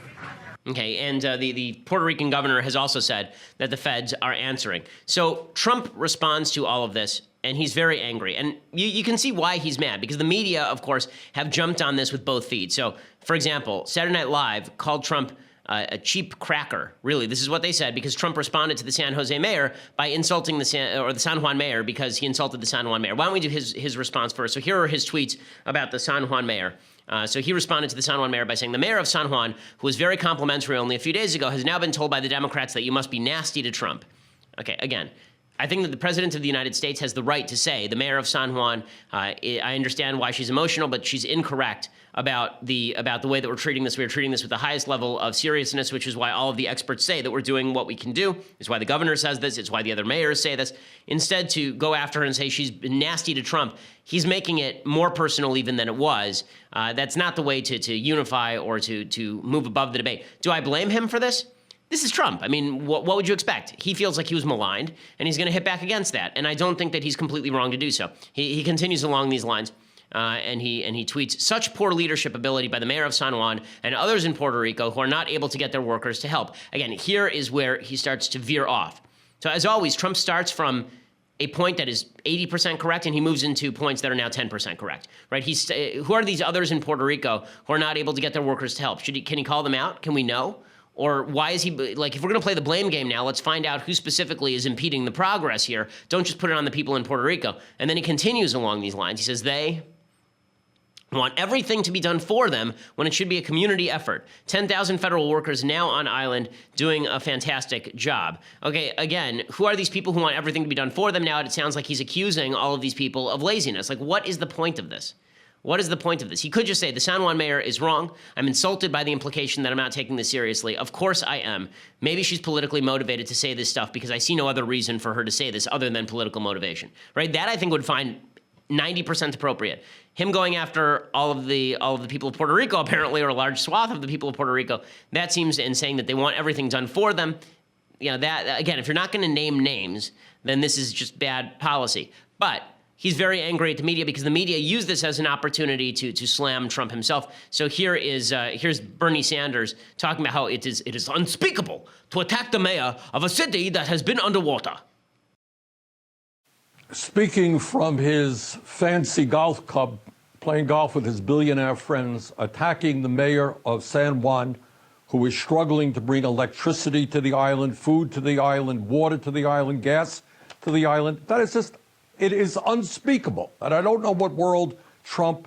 Okay, and the Puerto Rican governor has also said that the feds are answering. So Trump responds to all of this, and he's very angry. And you can see why he's mad, because the media, of course, have jumped on this with both feet. So, for example, Saturday Night Live called Trump a cheap cracker. Really, this is what they said, because Trump responded to the San Jose mayor by insulting the San Juan mayor because he insulted the San Juan mayor. Why don't we do his response first? So here are his tweets about the San Juan mayor. So he responded to the San Juan mayor by saying, the mayor of San Juan, who was very complimentary only a few days ago, has now been told by the Democrats that you must be nasty to Trump. Okay, again, I think that the president of the United States has the right to say the mayor of San Juan, I understand why she's emotional, but she's incorrect about the way that we're treating this. We're treating this with the highest level of seriousness, which is why all of the experts say that we're doing what we can do. It's why the governor says this. It's why the other mayors say this. Instead, to go after her and say she's been nasty to Trump, he's making it more personal even than it was. That's not the way to unify or to move above the debate. Do I blame him for this? This is Trump. I mean, what would you expect? He feels like he was maligned, and he's going to hit back against that. And I don't think that he's completely wrong to do so. He continues along these lines. And he tweets, such poor leadership ability by the mayor of San Juan and others in Puerto Rico who are not able to get their workers to help. Again, here is where he starts to veer off. So as always, Trump starts from a point that is 80% correct, and he moves into points that are now 10% correct, right? Who are these others in Puerto Rico who are not able to get their workers to help? Can he call them out? Can we know? Or why is he, like, if we're going to play the blame game now, let's find out who specifically is impeding the progress here. Don't just put it on the people in Puerto Rico. And then he continues along these lines. He says, they want everything to be done for them when it should be a community effort. 10,000 federal workers now on island doing a fantastic job. Okay, again, who are these people who want everything to be done for them? Now it sounds like he's accusing all of these people of laziness. Like, what is the point of this? What is the point of this? He could just say, the San Juan mayor is wrong. I'm insulted by the implication that I'm not taking this seriously. Of course I am. Maybe she's politically motivated to say this stuff because I see no other reason for her to say this other than political motivation, right? That I think would find 90% appropriate. Him going after all of the people of Puerto Rico, apparently, or a large swath of the people of Puerto Rico, that seems, and saying that they want everything done for them, that, again, if you're not going to name names, then this is just bad policy. But he's very angry at the media because the media used this as an opportunity to slam Trump himself. So here's Bernie Sanders talking about how it is unspeakable to attack the mayor of a city that has been underwater. Speaking from his fancy golf club, playing golf with his billionaire friends, attacking the mayor of San Juan, who is struggling to bring electricity to the island, food to the island, water to the island, gas to the island. That is just, it is unspeakable. And I don't know what world Trump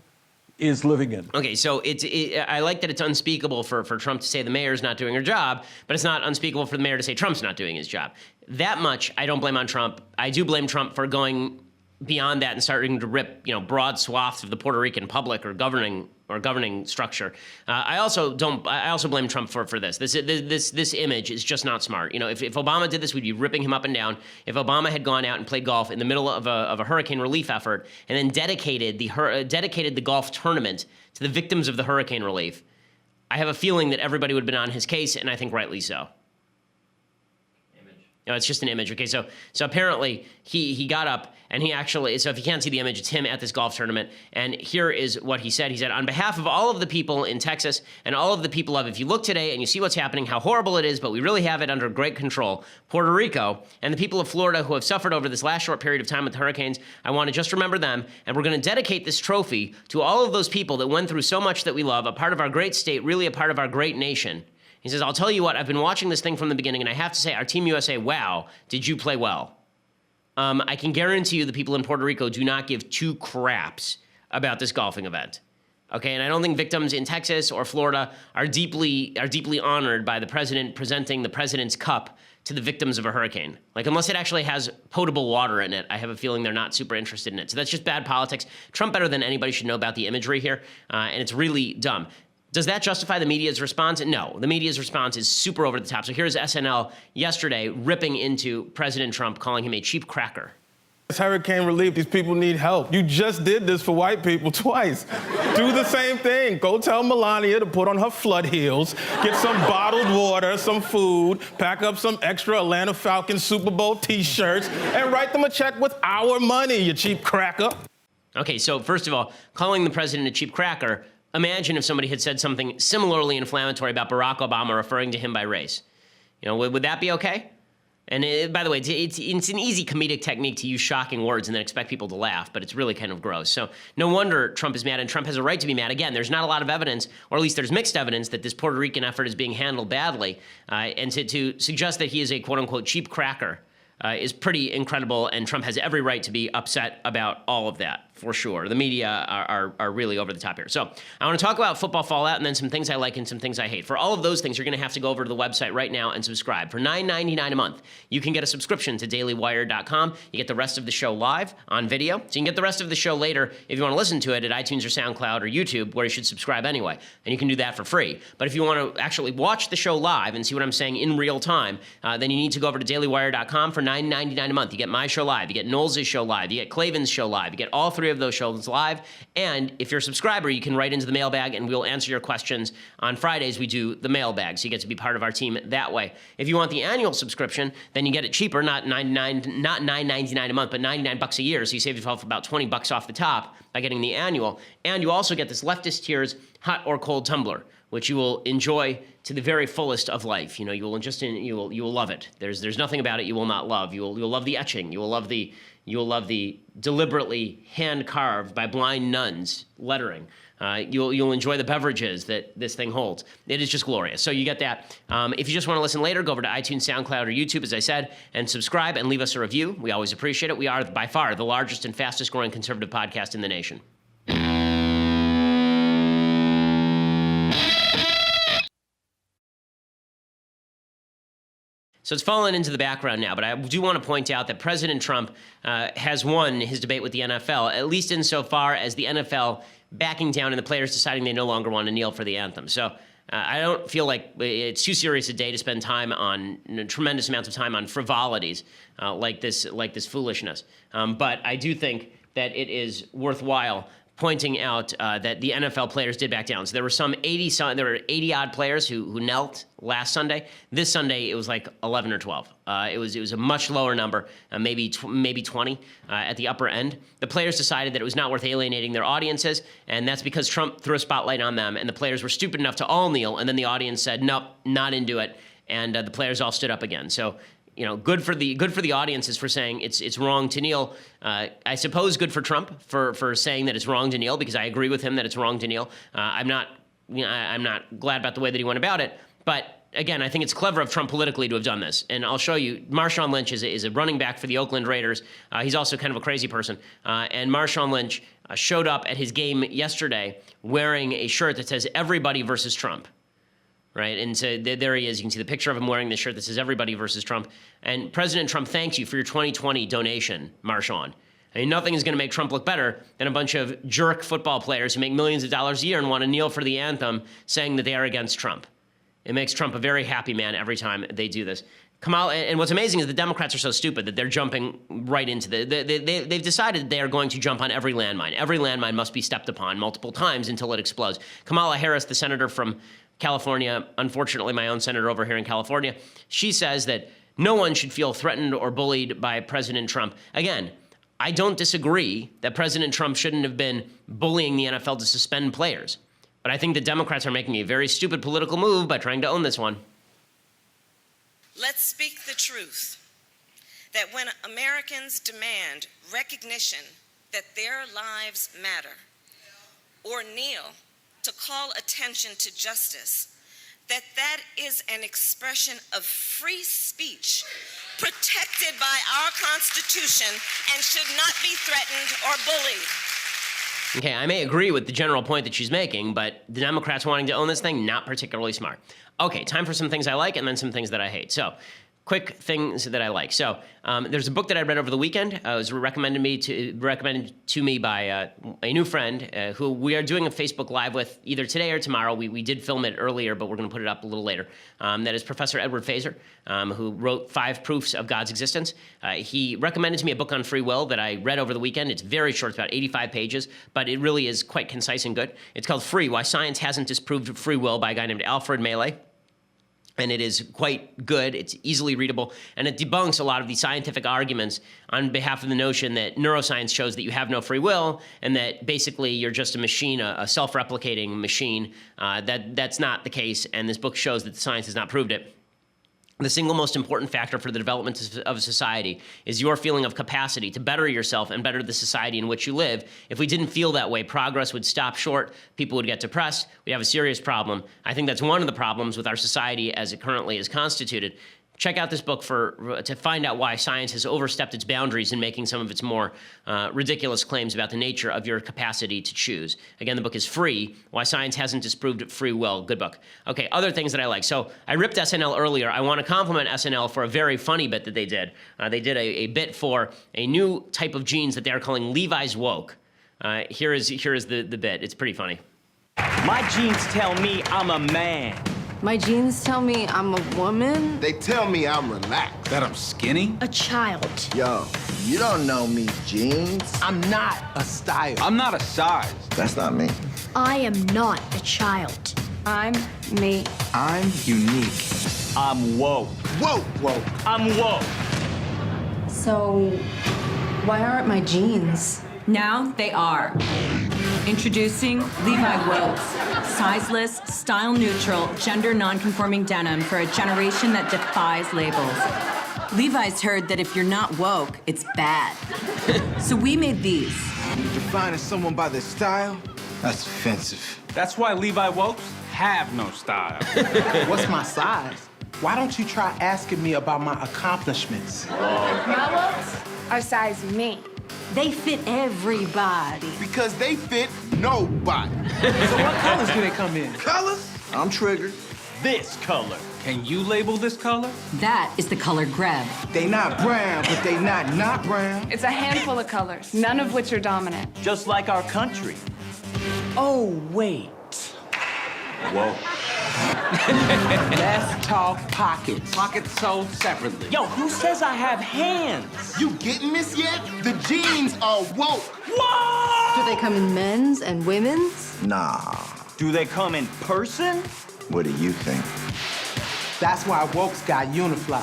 is living in. Okay, so I like that it's unspeakable for Trump to say the mayor's not doing her job, but it's not unspeakable for the mayor to say Trump's not doing his job. That much I don't blame on Trump. I do blame Trump for going beyond that and starting to rip, broad swaths of the Puerto Rican public or governing structure. I also blame Trump for this. This image is just not smart. If Obama did this, we'd be ripping him up and down. If Obama had gone out and played golf in the middle of a hurricane relief effort and then dedicated the golf tournament to the victims of the hurricane relief, I have a feeling that everybody would have been on his case, and I think rightly so. It's just an image. Okay, so apparently he got up and he actually, so if you can't see the image, it's him at this golf tournament. And here is what he said. He said, on behalf of all of the people in Texas and all of the people if you look today and you see what's happening, how horrible it is, but we really have it under great control. Puerto Rico and the people of Florida who have suffered over this last short period of time with the hurricanes, I want to just remember them. And we're going to dedicate this trophy to all of those people that went through so much that we love, a part of our great state, really a part of our great nation. He says, I'll tell you what, I've been watching this thing from the beginning, and I have to say, our Team USA, wow, did you play well? I can guarantee you the people in Puerto Rico do not give two craps about this golfing event. Okay, and I don't think victims in Texas or Florida are deeply honored by the president presenting the president's cup to the victims of a hurricane. Like, unless it actually has potable water in it, I have a feeling they're not super interested in it. So that's just bad politics. Trump, better than anybody, should know about the imagery here, and it's really dumb. Does that justify the media's response? No, the media's response is super over the top. So here's SNL yesterday ripping into President Trump, calling him a cheap cracker. It's hurricane relief. These people need help. You just did this for white people twice. Do the same thing. Go tell Melania to put on her flood heels, get some bottled water, some food, pack up some extra Atlanta Falcons Super Bowl T-shirts, and write them a check with our money, you cheap cracker. Okay, so first of all, calling the president a cheap cracker, imagine if somebody had said something similarly inflammatory about Barack Obama referring to him by race. Would that be okay? And by the way, it's an easy comedic technique to use shocking words and then expect people to laugh, but it's really kind of gross. So no wonder Trump is mad, and Trump has a right to be mad. Again, there's not a lot of evidence, or at least there's mixed evidence, that this Puerto Rican effort is being handled badly. And to suggest that he is a quote-unquote cheap cracker is pretty incredible, and Trump has every right to be upset about all of that, for sure. The media are really over the top here. So I want to talk about football fallout and then some things I like and some things I hate. For all of those things, you're going to have to go over to the website right now and subscribe. For $9.99 a month, you can get a subscription to dailywire.com. You get the rest of the show live on video, so you can get the rest of the show later if you want to listen to it at iTunes or SoundCloud or YouTube, where you should subscribe anyway, and you can do that for free. But if you want to actually watch the show live and see what I'm saying in real time, then you need to go over to dailywire.com for $9.99 a month. You get my show live, you get Knowles' show live, you get Clavin's show live, you get all three of those shows live, and if you're a subscriber, you can write into the mailbag and we'll answer your questions. On Fridays, we do the mailbag, so you get to be part of our team that way. If you want the annual subscription, then you get it cheaper, not $9.99 a month, but $99 a year, so you save yourself about $20 off the top by getting the annual, and you also get this leftist tears hot or cold tumbler, which you will enjoy to the very fullest of life. You will love it. There's nothing about it you will not love. You'll love the etching. You will love the deliberately hand carved by blind nuns lettering. You'll enjoy the beverages that this thing holds. It is just glorious. So you get that. If you just want to listen later, go over to iTunes, SoundCloud, or YouTube, as I said, and subscribe and leave us a review. We always appreciate it. We are by far the largest and fastest growing conservative podcast in the nation. So it's fallen into the background now, but I do want to point out that President Trump has won his debate with the NFL, at least insofar as the NFL backing down and the players deciding they no longer want to kneel for the anthem. So I don't feel like it's too serious a day to spend time on tremendous amounts of time on frivolities like this foolishness. But I do think that it is worthwhile pointing out that the NFL players did back down. So there were 80-odd players who knelt last Sunday. This Sunday, it was like 11 or 12. It was a much lower number, maybe 20 at the upper end. The players decided that it was not worth alienating their audiences, and that's because Trump threw a spotlight on them, and the players were stupid enough to all kneel, and then the audience said, nope, not into it, and the players all stood up again. So, you know, good for the audiences for saying it's wrong to kneel. I suppose good for Trump for saying that it's wrong to kneel, because I agree with him that it's wrong to kneel. I'm not glad about the way that he went about it, but again, I think it's clever of Trump politically to have done this. And I'll show you. Marshawn Lynch is a running back for the Oakland Raiders. He's also kind of a crazy person. And Marshawn Lynch showed up at his game yesterday wearing a shirt that says "Everybody versus Trump." Right, and so there he is. You can see the picture of him wearing the shirt that says "Everybody versus Trump." And President Trump thanks you for your 2020 donation, Marshawn. I mean, nothing is going to make Trump look better than a bunch of jerk football players who make millions of dollars a year and want to kneel for the anthem, saying that they are against Trump. It makes Trump a very happy man every time they do this. Kamala, and what's amazing is the Democrats are so stupid that they're jumping right into they've decided they are going to jump on every landmine. Every landmine must be stepped upon multiple times until it explodes. Kamala Harris, the senator from California, unfortunately my own senator over here in California, she says that no one should feel threatened or bullied by President Trump. Again, I don't disagree that President Trump shouldn't have been bullying the NFL to suspend players. But I think the Democrats are making a very stupid political move by trying to own this one. Let's speak the truth, that when Americans demand recognition that their lives matter, or kneel to call attention to justice, that is an expression of free speech protected by our Constitution and should not be threatened or bullied. Okay, I may agree with the general point that she's making, but the Democrats wanting to own this thing, not particularly smart. Okay, time for some things I like and then some things that I hate. So, quick things that I like. So, there's a book that I read over the weekend. It was recommended to me by a new friend who we are doing a Facebook Live with either today or tomorrow. We did film it earlier, but we're going to put it up a little later. That is Professor Edward Fazer, who wrote 5 Proofs of God's Existence. He recommended to me a book on free will that I read over the weekend. It's very short, it's about 85 pages, but it really is quite concise and good. It's called Free: Why Science Hasn't Disproved Free Will by a guy named Alfred Mealy. And it is quite good. It's easily readable, and it debunks a lot of the scientific arguments on behalf of the notion that neuroscience shows that you have no free will and that basically you're just a machine, a self-replicating machine. That's not the case, and this book shows that the science has not proved it. The single most important factor for the development of society is your feeling of capacity to better yourself and better the society in which you live. If we didn't feel that way, progress would stop short, people would get depressed, we'd have a serious problem. I think that's one of the problems with our society as it currently is constituted. Check out this book to find out why science has overstepped its boundaries in making some of its more ridiculous claims about the nature of your capacity to choose. Again, the book is Free: Why Science Hasn't Disproved Free Will. Good book. Okay, other things that I like. So I ripped SNL earlier. I want to compliment SNL for a very funny bit that they did. They did a bit for a new type of jeans that they are calling Levi's Woke. Here is the bit. It's pretty funny. My jeans tell me I'm a man. My jeans tell me I'm a woman. They tell me I'm relaxed. That I'm skinny? A child. Yo, you don't know me, jeans. I'm not a style. I'm not a size. That's not me. I am not a child. I'm me. I'm unique. I'm woke. Woke. I'm woke. So, why aren't my jeans? Now they are. Introducing Levi Woke, sizeless, style-neutral, gender-non-conforming denim for a generation that defies labels. Levi's heard that if you're not woke, it's bad. So we made these. Defining someone by their style? That's offensive. That's why Levi Wokes have no style. What's my size? Why don't you try asking me about my accomplishments? My Wokes are size me. They fit everybody. Because they fit nobody. So what colors do they come in? Colors? I'm triggered. This color. Can you label this color? That is the color Greb. They not brown, but they not brown. It's a handful of colors, none of which are dominant. Just like our country. Oh, wait. Whoa. Let's talk pockets. Pockets sold separately. Yo, who says I have hands? You getting this yet? The jeans are woke. Whoa! Do they come in men's and women's? Nah. Do they come in person? What do you think? That's why Wokes got Unifly.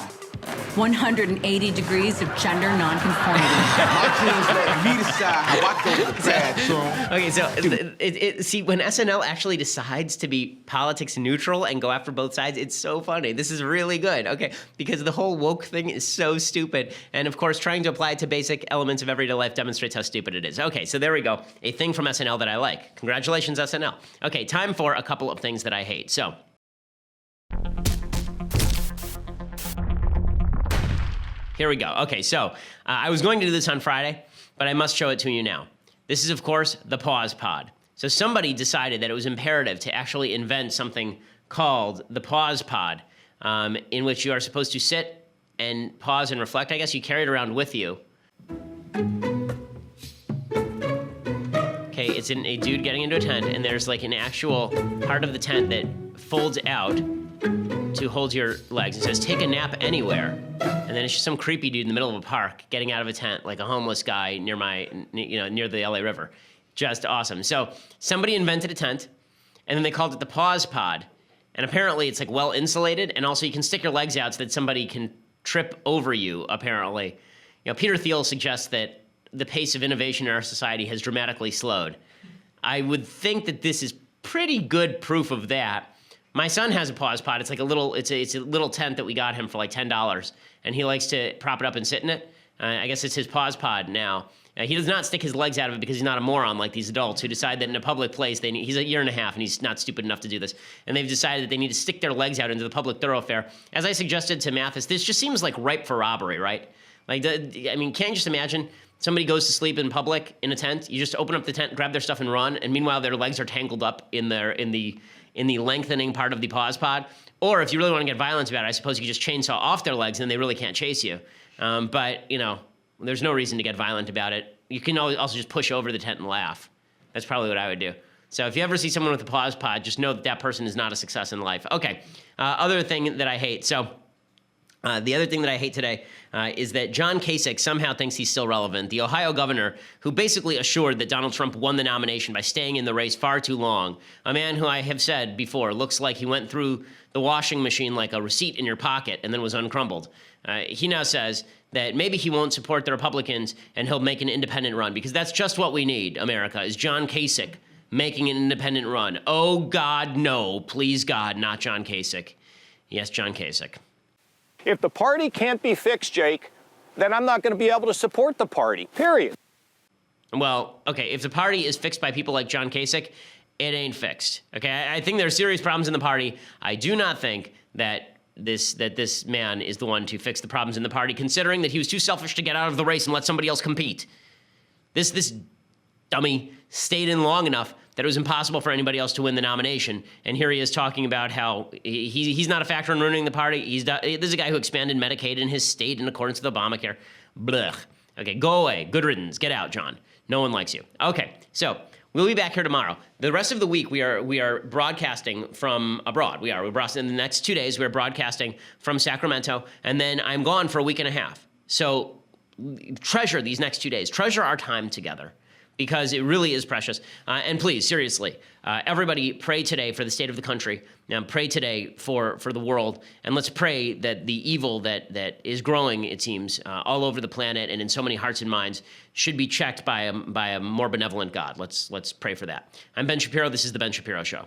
180 degrees of gender nonconformity. My jeans let me decide how I go to the bathroom. Okay, so see, when SNL actually decides to be politics neutral and go after both sides, it's so funny. This is really good, okay? Because the whole woke thing is so stupid. And of course, trying to apply it to basic elements of everyday life demonstrates how stupid it is. Okay, so there we go. A thing from SNL that I like. Congratulations, SNL. Okay, time for a couple of things that I hate. So, here we go. Okay, so I was going to do this on Friday, but I must show it to you now. This is, of course, the pause pod. So somebody decided that it was imperative to actually invent something called the pause pod, in which you are supposed to sit and pause and reflect. I guess you carry it around with you. Okay, it's a dude getting into a tent, and there's like an actual part of the tent that folds out to hold your legs. It says, take a nap anywhere. And then it's just some creepy dude in the middle of a park getting out of a tent, like a homeless guy near the LA River. Just awesome. So somebody invented a tent, and then they called it the pause pod. And apparently it's like well insulated, and also you can stick your legs out so that somebody can trip over you, apparently. You know, Peter Thiel suggests that the pace of innovation in our society has dramatically slowed. I would think that this is pretty good proof of that. My son has a pause pod. It's like a little tent that we got him for like $10, and he likes to prop it up and sit in it. I guess it's his pause pod now. He does not stick his legs out of it because he's not a moron like these adults who decide that in a public place he's a year and a half and he's not stupid enough to do this. And they've decided that they need to stick their legs out into the public thoroughfare. As I suggested to Mathis, this just seems like ripe for robbery, right? Like, can't you just imagine somebody goes to sleep in public in a tent? You just open up the tent, grab their stuff, and run. And meanwhile, their legs are tangled up in the lengthening part of the pause pod. Or if you really want to get violent about it, I suppose you could just chainsaw off their legs and they really can't chase you. But, there's no reason to get violent about it. You can also just push over the tent and laugh. That's probably what I would do. So if you ever see someone with a pause pod, just know that that person is not a success in life. Okay, other thing that I hate. So the other thing that I hate today is that John Kasich somehow thinks he's still relevant. The Ohio governor, who basically assured that Donald Trump won the nomination by staying in the race far too long, a man who I have said before looks like he went through the washing machine like a receipt in your pocket and then was uncrumbled. He now says that maybe he won't support the Republicans and he'll make an independent run, because that's just what we need, America, is John Kasich making an independent run. Oh, God, no. Please, God, not John Kasich. Yes, John Kasich. If the party can't be fixed, Jake, then I'm not going to be able to support the party, period. Well, okay, if the party is fixed by people like John Kasich, it ain't fixed. Okay, I think there are serious problems in the party. I do not think that this man is the one to fix the problems in the party, considering that he was too selfish to get out of the race and let somebody else compete. This dummy stayed in long enough that it was impossible for anybody else to win the nomination. And here he is talking about how he's not a factor in ruining the party. This is a guy who expanded Medicaid in his state in accordance with Obamacare. Blech. Okay, go away. Good riddance. Get out, John. No one likes you. Okay, so we'll be back here tomorrow. The rest of the week, we are broadcasting from abroad. We're broadcasting in the next 2 days. We're broadcasting from Sacramento, and then I'm gone for a week and a half. So treasure these next 2 days. Treasure our time together, because it really is precious. And please, seriously, everybody pray today for the state of the country. Now, pray today for the world. And let's pray that the evil that is growing, it seems, all over the planet and in so many hearts and minds should be checked by a more benevolent God. Let's pray for that. I'm Ben Shapiro. This is The Ben Shapiro Show.